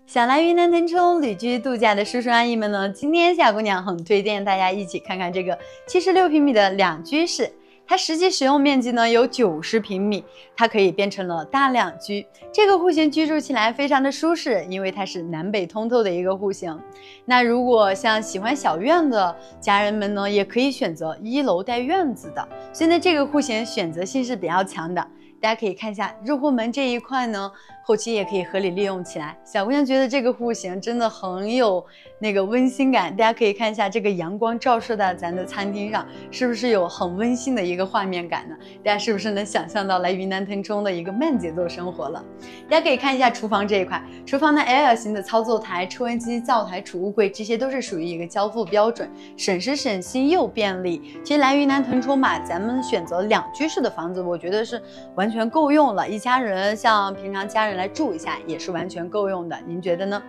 想来云南腾冲旅居度假的叔叔阿姨们呢，今天小姑娘很推荐大家一起看看这个76平米的两居室。它实际使用面积呢有90平米，它可以变成了大两居。这个户型居住起来非常的舒适，因为它是南北通透的一个户型。那如果像喜欢小院的家人们呢，也可以选择1楼带院子的。所以呢，这个户型选择性是比较强的。大家可以看一下入户门这一块呢，后期也可以合理利用起来。小姑娘觉得这个户型真的很有那个温馨感，大家可以看一下这个阳光照射到咱的餐厅上，是不是有很温馨的一个画面感呢？大家是不是能想象到来云南腾冲的一个慢节奏生活了？大家可以看一下厨房这一块，厨房的 L 型的操作台、抽烟机、灶台、储物柜，这些都是属于一个交付标准，省时省心又便利。其实来云南腾冲嘛，咱们选择两居室的房子，我觉得是完全够用了，一家人像平常家人来住一下也是完全够用的，您觉得呢？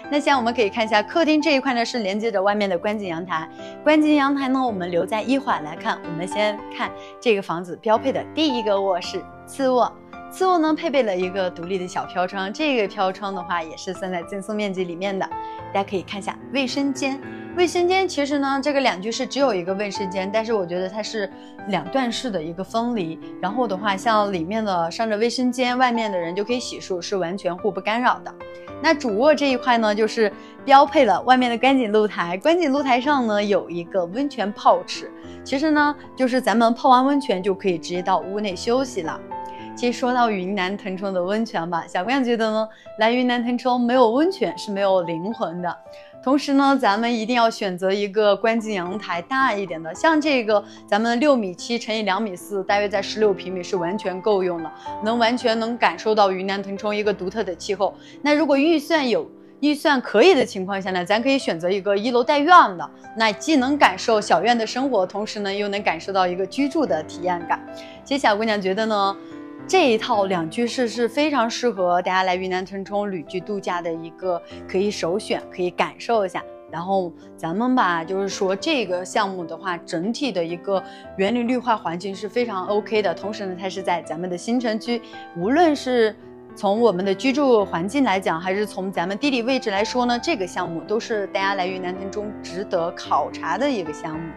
那像我们可以看一下客厅这一块呢，是连接着外面的观景阳台。观景阳台呢，我们留在一会儿来看。我们先看这个房子标配的第一个卧室，次卧。次卧呢配备了一个独立的小飘窗，这个飘窗的话也是算在赠送面积里面的。大家可以看一下卫生间。卫生间其实呢，这个两居室只有一个卫生间，但是我觉得它是两段式的一个分离。然后的话，像里面的上着卫生间，外面的人就可以洗漱，是完全互不干扰的。那主卧这一块呢，就是标配了外面的观景露台，观景露台上呢有一个温泉泡池。其实呢，就是咱们泡完温泉就可以直接到屋内休息了。其实说到云南腾冲的温泉吧，小姑娘觉得呢，来云南腾冲没有温泉是没有灵魂的。同时呢，咱们一定要选择一个观景阳台大一点的，像这个咱们6.7米乘以2.4米，大约在16平米是完全够用了，完全能感受到云南腾冲一个独特的气候。那如果预算可以的情况下呢，咱可以选择一个1楼带院的，那既能感受小院的生活，同时呢又能感受到一个居住的体验感。其实小姑娘觉得呢，这一套两居室是非常适合大家来云南腾冲旅居度假的一个可以首选，可以感受一下。然后咱们吧，就是说这个项目的话，整体的一个园林绿化环境是非常 OK 的。同时呢，它是在咱们的新城区，无论是从我们的居住环境来讲，还是从咱们地理位置来说呢，这个项目都是大家来云南腾冲值得考察的一个项目。